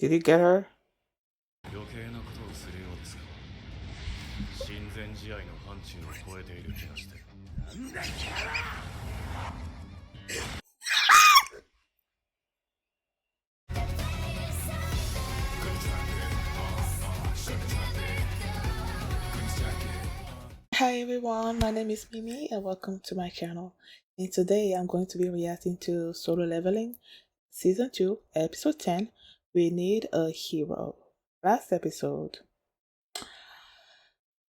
Did you get her? 余計なことをするようですが、親善試合の範疇を超えている気がして。Hi everyone, my name is Mimi and welcome to my channel. And today I'm going to be reacting to Solo Leveling Season 2, Episode 10, We Need a Hero. Last episode,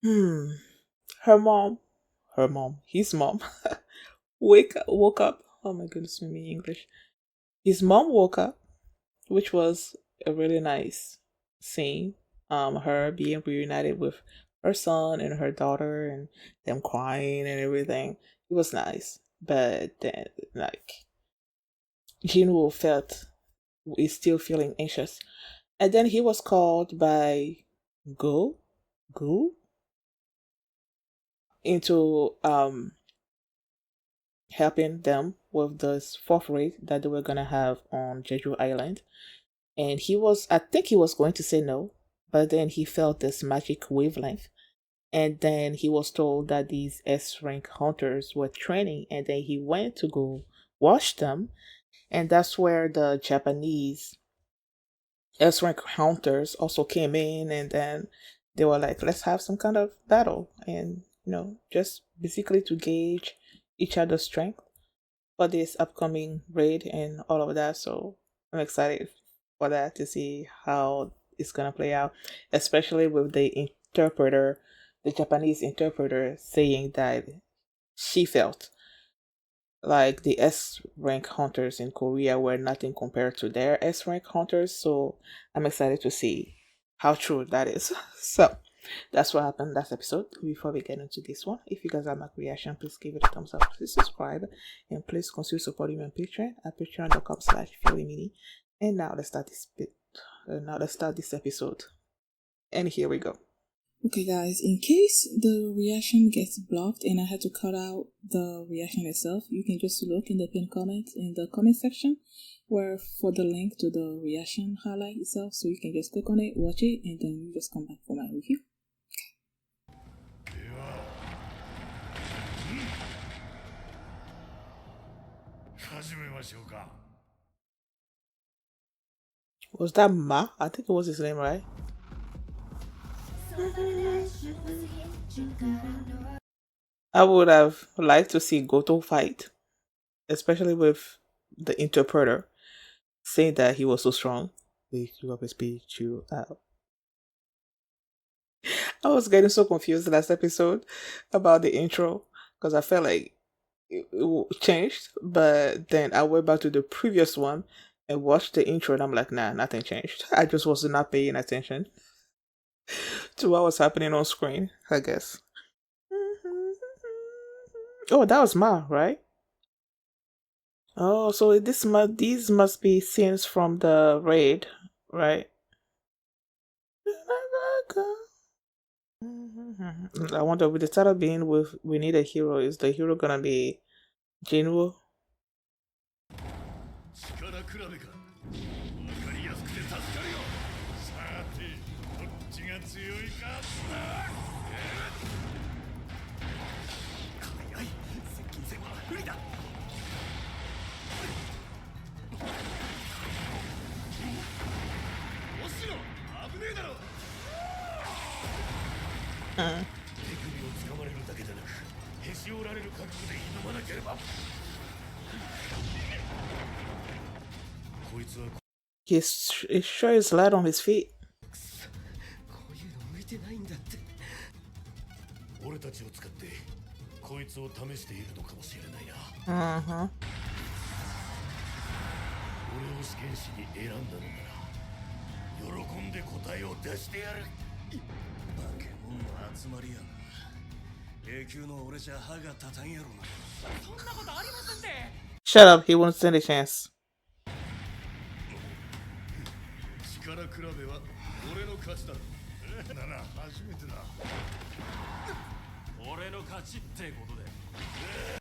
his mom, woke up. Oh my goodness, Mimi English. His mom woke up, which was a really nice scene. Her being reunited with her son and her daughter and them crying and everything. It was nice. But then Jinwoo is still feeling anxious. And then he was called by Go into helping them with this fourth raid that they were gonna have on Jeju Island. And I think he was going to say no, but then he felt this magic wavelength. And then he was told that these S rank hunters were training, and then he went to go watch them. And that's where the Japanese S rank hunters also came in, and then they were like, let's have some kind of battle, and just basically to gauge each other's strength for this upcoming raid and all of that. So I'm excited for that to see how it's gonna play out, especially with the Japanese interpreter saying that she felt like the S rank hunters in Korea were nothing compared to their S rank hunters. So I'm excited to see how true that is. So that's what happened last episode. Before we get into this one, if you guys like my reaction, please give it a thumbs up, please subscribe, and please consider supporting me on Patreon at patreon.com/feelymini. And now let's start this episode. And here we go. Okay guys, in case the reaction gets blocked and I had to cut out the reaction itself, you can just look in the pinned comment in the comment section where for the link to the reaction highlight itself, so you can just click on it, watch it, and then you just come back for my review. Was that Ma? I think it was his name, right? I would have liked to see Goto fight, especially with the interpreter saying that he was so strong. They threw up his speech you out. I was getting so confused last episode about the intro because I felt like it changed, but then I went back to the previous one and watched the intro and I'm like, nah, nothing changed. I just was not paying attention to what was happening on screen, I guess. Oh, that was Ma, right? Oh, so these must be scenes from the raid, right? I wonder, with the title being with "We Need a Hero," is the hero gonna be Jinwoo? He sure is light on his feet. Uh-huh. Shut up, he won't stand a chance.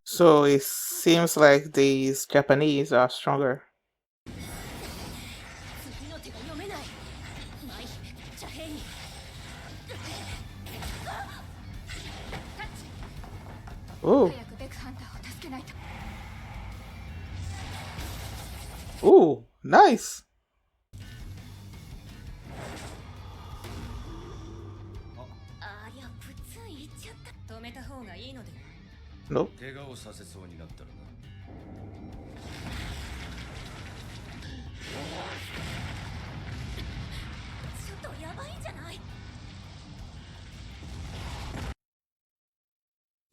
So it seems like these Japanese are stronger. Oh. Oh, nice. Nope. 怪我をさせそうになったらな。ちょっとやばいんじゃない？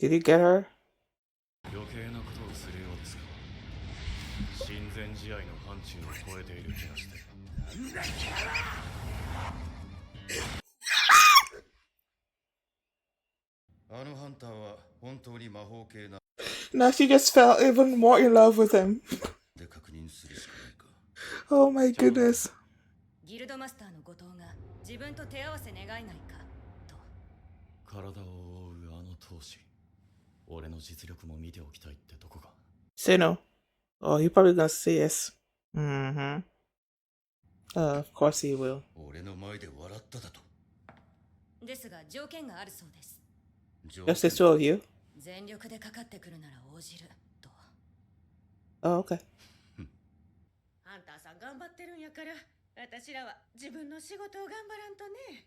Did you get her? 余計なことをするようですが、親善試合の範疇を超えている気がして。あのハンターは本当に魔法系な。 Now she just fell even more in love with him. で確認するしかないか。 Oh my goodness. ギルドマスターの後藤が自分と手合わせ願えないかと。体を覆うあの闘志、俺の実力も見ておきたいってとこか。 Say no. Oh, he probably gonna say yes. Mm-hmm. Of course he will. 俺の前で笑っただと。ですが条件があるそうです。Just the two of you? 全力でかかってくるなら応じると。 Oh, okay. ハンターさん頑張ってるんやから、私らは自分の仕事を頑張らんとね。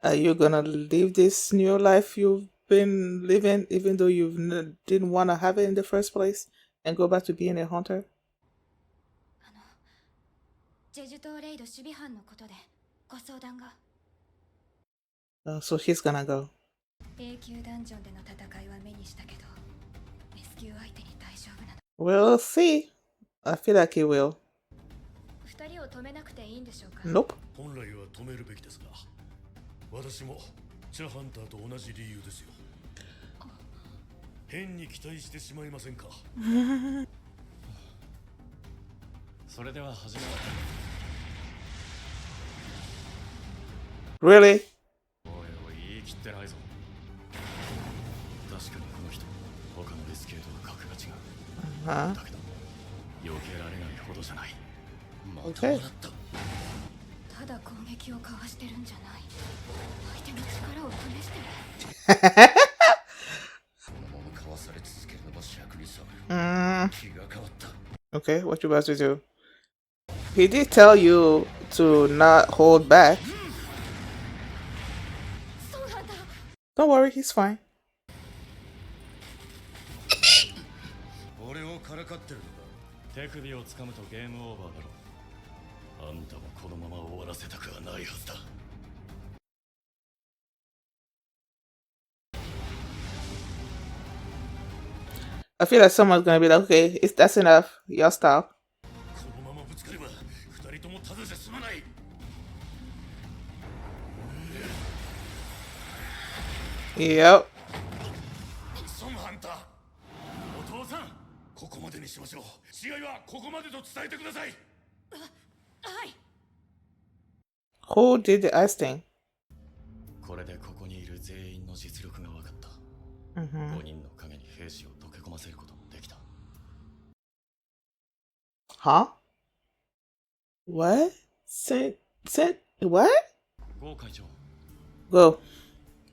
Are you gonna live this new life you've been living, even though you didn't want to have it in the first place, and go back to being a hunter? ジェジュ島レイド守備班のことでご相談が。 So she's gonna go. 永久ダンジョンでの戦いは目にしたけど、レスキュー相手に大丈夫なの？ We'll see. I feel like he will. 二人を止めなくていいんでしょうか？ Nope. 本来は止めるべきですが、私もチャハンターと同じ理由ですよ。変に期待してしまいませんか？それでは始めよ Really? う。おいおい、言い切ってないぞ。確かにこの人、他のレスキューとは格が違う。 Huh? だけど、避けられないほどじゃない。また Okay. 笑った。ただ攻撃をかわしてるんじゃない。相手の力を試してる。このままかわされ続けるのが尺に触る。 気が変わった。 Okay, what you about to do? He did tell you to not hold back. そうなんだ。 Don't worry, he's fine. 俺をからかってるのか。手首を掴むとゲームオーバーだろ。あんたもこのまま終わらせたくはないはずだ。 I feel like someone's gonna be like, okay, that's enough. Y'all stop. このままぶつかれば二人ともただじゃ済まない。 Yep. ソンハンター、お父さん、ここまでにしましょう。試合はここまでと伝えてください。はい。 Who did the ice thing? これでここにいる全員の実力が分かった。 5人の影に兵士を溶け込ませることもできた。 Huh? What? What? ゴー会長、 Go.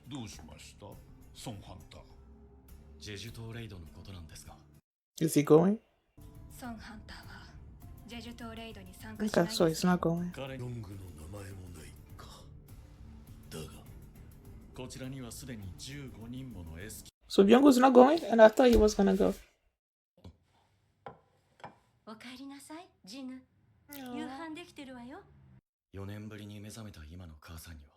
どうしました、ソンハンター？ジェジュ島レイドのことなんですが。 Is he going? ソンハンターはジェジュ島レイドに参加しな Okay, いん so です he's not going. 彼ロングの名前もないか。だがこちらにはすでに15人もの S So Byung-gun's not going? And I thought he was gonna go. おかえりなさい、ジヌ。夕飯できてるわよ。 4年ぶりに目覚めた今の母さんには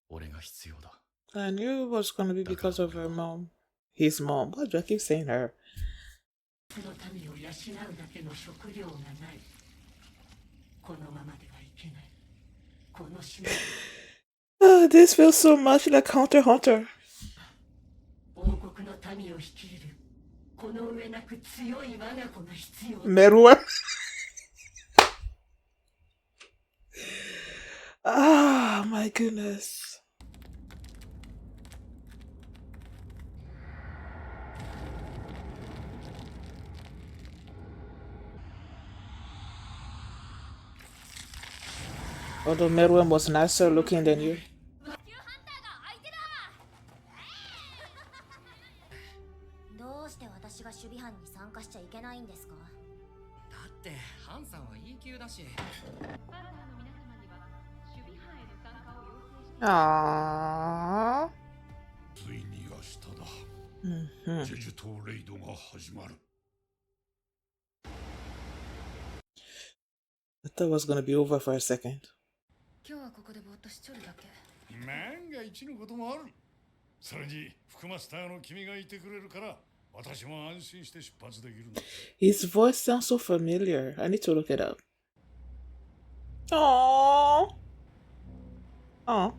俺が必要だ。 I knew it was gonna be because of her mom. His mom. Why do I keep saying her? その民を養うだけの食料がない。このままではいけない。この島。 This feels so much like Hunter x Hunter. 王国の民を率いる。この上なく強い我が子が必要だ。 Meruem. Ah, my goodness. Although Meruem was nicer looking than you. うして私が守備班に参加しちゃいけないんですか？だってハンさんは E 級だし。Aww. ついに明日だ。Mm-hmm. ジェジュ島レイドが始まる。I thought it was gonna be over for a second. 今日はここでぼーっとしちょるだけ。万が一のこともある。それに副マスターの君がいてくれるから私も安心して出発できるんだ。 His voice sounds so familiar. I need to look it up. Aww. Aww.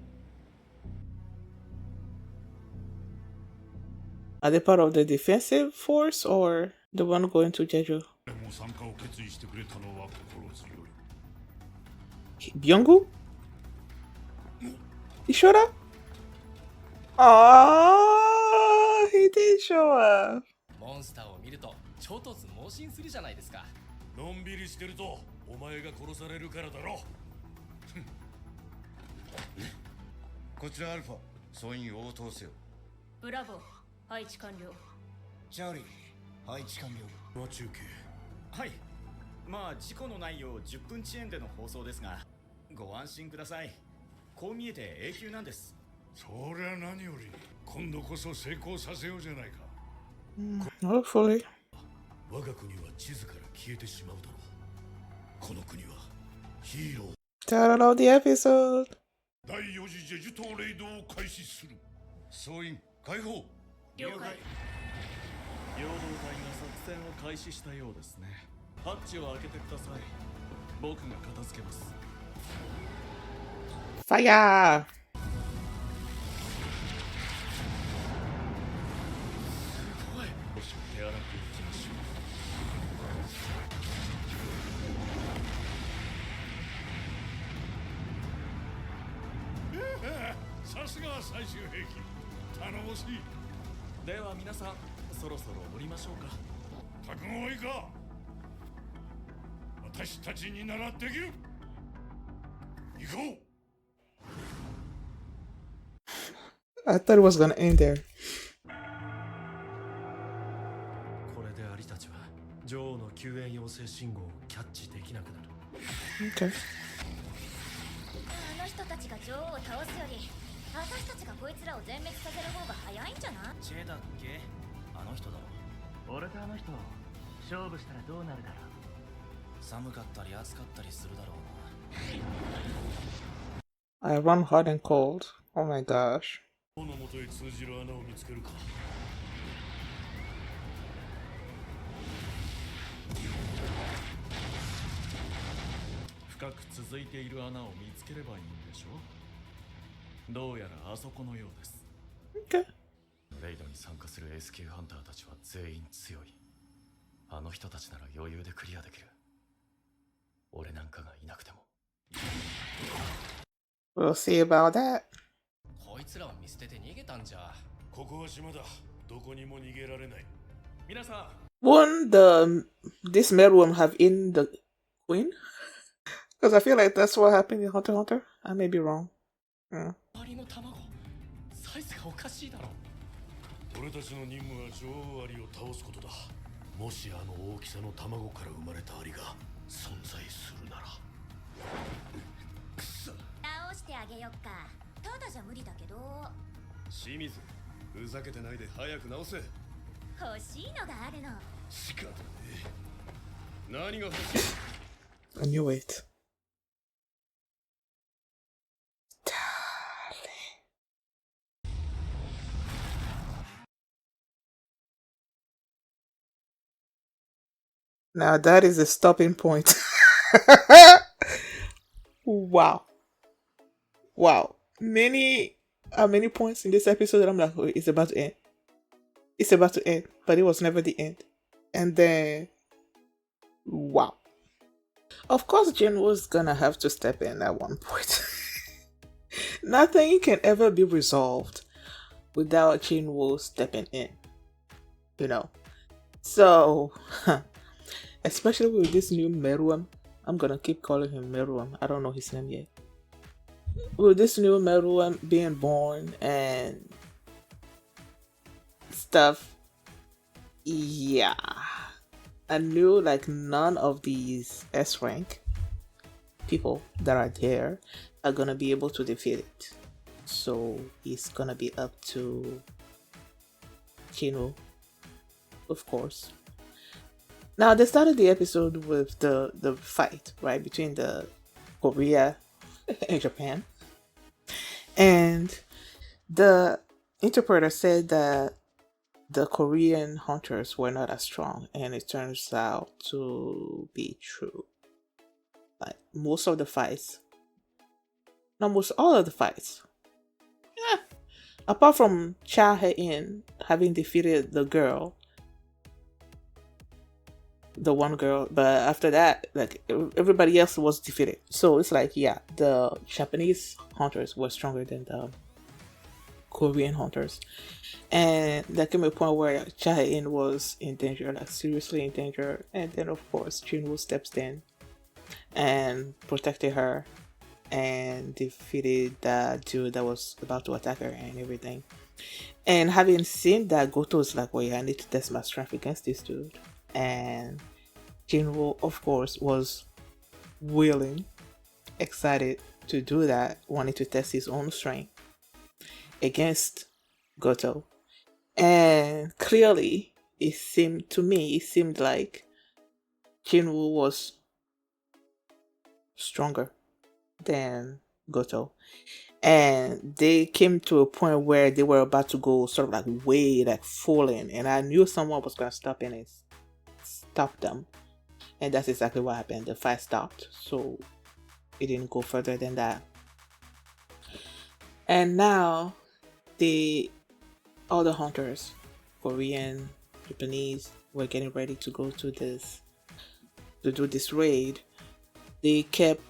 Are they part of the defensive force or the one going to Jeju? でも参加を決意してくれたのは心強い。 Byung-gu? He showed up? Aww, he did show up. モンスターを見るとちょっとず盲信するじゃないですか。のんびりしてるとお前が殺されるからだろ。こちらアルファ、総員応答せよ。ブラボー、配置完了。チャーリー、配置完了。生中継。はい。まあ事故のないよう10分遅延での放送ですが、ご安心ください。こう見えて永久なんです。そりゃ何より今度こそ成功させようじゃないか。Hopefully. 我が国は地図から消えてしまうだろう。この国はヒーロー。 Shout out the episode. 第4次ジェジュ島レイドを開始する。総員解放。了解。陽動隊が作戦を開始したようですね。ハッチを開けてください。僕が片付けます。 Fire! 手荒くいきましょう。さすが最終兵器。頼もしい。では皆さん、そろそろ降りましょうか。覚悟はいいか。私たちにならできる。行こう。 I thought it was gonna end there. これでアリたちは女王の救援要請信号をキャッチできなくなる。 Okay. あの人たちが女王を倒すより私たちがこいつらを全滅させる方が早いんじゃない？チェだっけ？あの人だろ。俺とあの人勝負したらどうなるだろう。寒かったり暑かったりするだろう I run hot and cold. Oh my gosh. 王の元へ通じる穴を見つけるか。深く続いている穴を見つければいいんでしょう。どうやらあそこのようです。 Okay. レイドに参加する S 級ハンターたちは全員強い。あの人たちなら余裕でクリアできる。俺なんかがいなくても。 We'll see about that. こいつらを見捨てて逃げたんじゃ。ここは島だ。どこにも逃げられない。皆さん。 Wouldn't this Meruem have eaten the queen? Because I feel like that's what happened in Hunter x Hunter. I may be wrong. アリの卵、サイズがおかしいだろ。俺たちの任務は女王アリを倒すことだ。もしあの大きさの卵から生まれたアリが存在するなら。くそ。直してあげよっか。ただじゃ無理だけど。清水、ふざけてないで早く直せ。欲しいのがあるの。仕方ねえ。何が欲しい？ I knew it. Now that is a stopping point. Wow. Wow. Many points in this episode that I'm like, oh, it's about to end. It's about to end, but it was never the end. And then, wow. Of course, Jin was gonna have to step in at one point. Nothing can ever be resolved without Jinwoo stepping in. You know. So, especially with this new Meruem. I'm gonna keep calling him Meruem. I don't know his name yet. With this new Meruem being born and stuff, Yeah. I knew like none of these S rank people that are there are gonna be able to defeat it. So it's gonna be up to Chino, of course. Now they started the episode with the fight, right, between the Korea and Japan. And the interpreter said that the Korean hunters were not as strong, and it turns out to be true. Like most of the fights, not most, all of the fights, yeah, apart from Cha Hae-in having defeated the one girl, but after that, like everybody else was defeated. So it's like, yeah, the Japanese hunters were stronger than the Korean hunters. And there came a point where Cha Hae-in was in danger, like seriously in danger. And then, of course, Junwoo steps in and protected her and defeated that dude that was about to attack her and everything. And having seen that, Goto's like, wait, I need to test my strength against this dude. And Jinwoo, of course, was willing, excited to do that, wanting to test his own strength against Goto. And clearly, it seemed like Jinwoo was stronger than Goto. And they came to a point where they were about to go sort of like way like falling, and I knew someone was gonna stop in and stop them. And that's exactly what happened. The fight stopped, so it didn't go further than that. And now all the hunters, Korean, Japanese, were getting ready to go to do this raid. They kept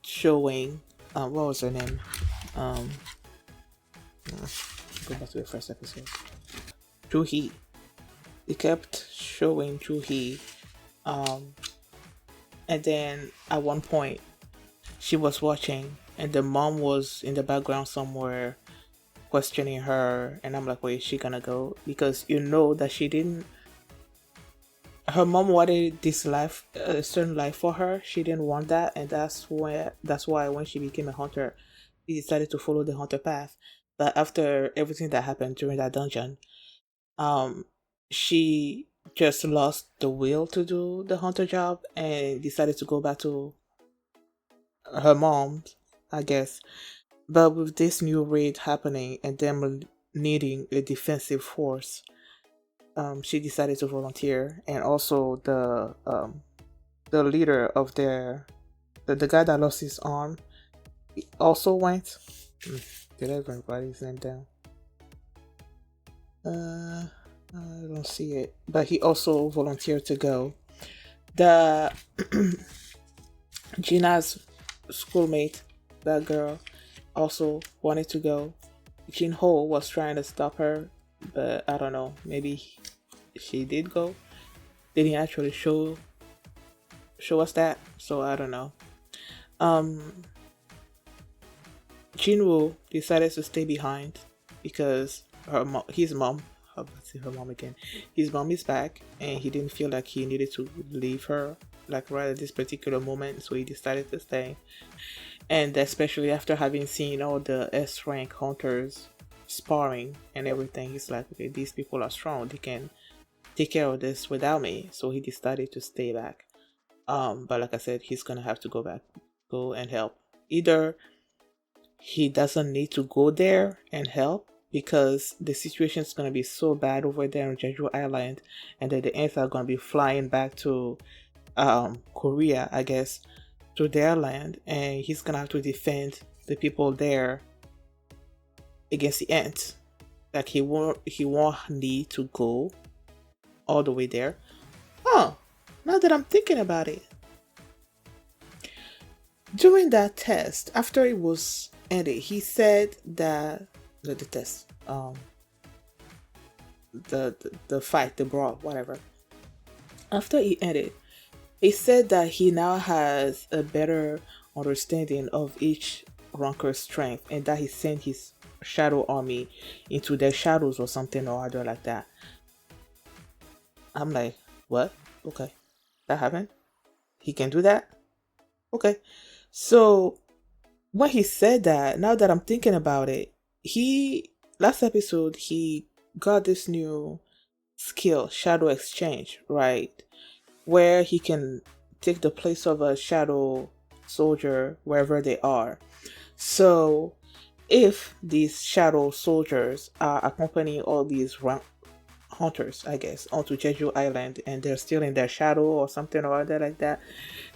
showing what was her name? Go back to the first episode. Joo-hee. They kept showing Joo-hee. And then at one point, she was watching, and the mom was in the background somewhere questioning her. And I'm like, where is she gonna go? Because you know that she didn't. Her mom wanted this life, a certain life for her. She didn't want that, and that's why when she became a hunter, she decided to follow the hunter path. But after everything that happened during that dungeon, she just lost the will to do the hunter job and decided to go back to her mom, I guess. But with this new raid happening and them needing a defensive force, she decided to volunteer. And also the leader of the guy that lost his arm also went. Did I even write his name down? I don't see it, but he also volunteered to go. The Gina's schoolmate, that girl, also wanted to go. Jin Ho was trying to stop her, but I don't know, maybe she did go. They didn't actually show us that, so I don't know. Jinwoo decided to stay behind because his mom is back, and he didn't feel like he needed to leave her like right at this particular moment, so he decided to stay. And especially after having seen all the S rank hunters sparring and everything, he's like, okay, these people are strong, they can take care of this without me. So he decided to stay back. But like I said, he's gonna have to go and help. Either he doesn't need to go there and help because the situation is going to be so bad over there on Jeju Island, and then the ants are going to be flying back to Korea, I guess, to their land, and he's going to have to defend the people there against the ants. Like he won't need to go all the way there. Oh, now that I'm thinking about it, during that test, after it was ended, he said that the test, the fight, the brawl, whatever. After he ended, he said that he now has a better understanding of each ranker's strength, and that he sent his shadow army into their shadows or something or other like that. I'm like, what? Okay, that happened. He can do that. Okay, so when he said that, now that I'm thinking about it, he last episode he got this new skill, shadow exchange, right? Where he can take the place of a shadow soldier wherever they are. So if these shadow soldiers are accompanying all these hunters, I guess, onto Jeju Island and they're still in their shadow or something or other like that,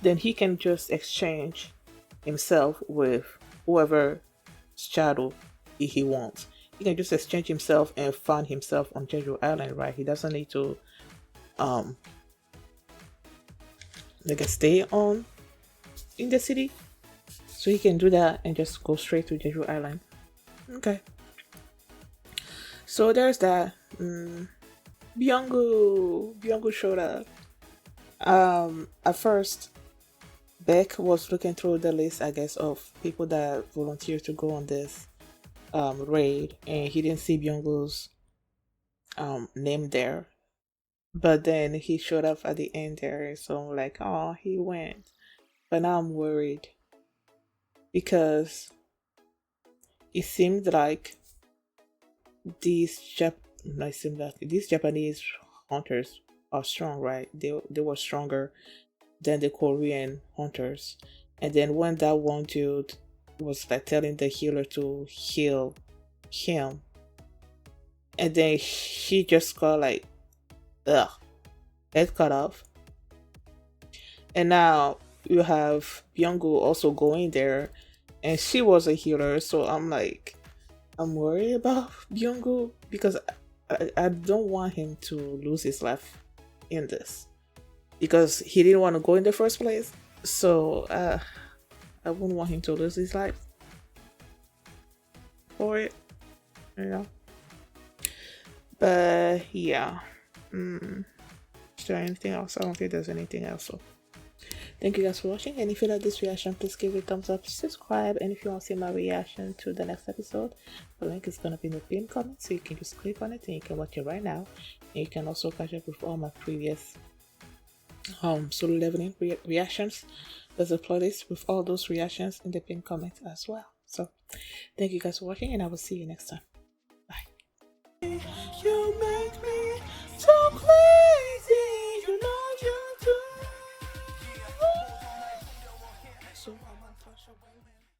then he can just exchange himself with whoever shadow he wants. He can just exchange himself and find himself on Jeju Island, right? He doesn't need to like stay on in the city. So he can do that and just go straight to Jeju Island. Okay. So there's that. Byung-gu showed up. At first, Beck was looking through the list, I guess, of people that volunteered to go on this raid, and he didn't see Byung-gu's name there. But then he showed up at the end there, so I'm like, oh, he went. But now I'm worried because it seemed like these Japanese hunters are strong, right? They were stronger than the Korean hunters. And then when that one dude was like telling the healer to heal him, and then she just got like head cut off. And now you have Byung-gu also going there, and she was a healer, so I'm worried about Byung-gu because I don't want him to lose his life in this because he didn't want to go in the first place. So I wouldn't want him to lose his life for it, you know. But yeah, is there anything else? I don't think there's anything else. So thank you guys for watching, and if you like this reaction, please give it a thumbs up, subscribe, and if you want to see my reaction to the next episode, the link is going to be in the pinned comment, so you can just click on it and you can watch it right now. And you can also catch up with all my previous Solo Leveling reactions. There's a playlist with all those reactions in the pinned comment as well. So thank you guys for watching, and I will see you next time. Bye. You make me so crazy, you know you do. So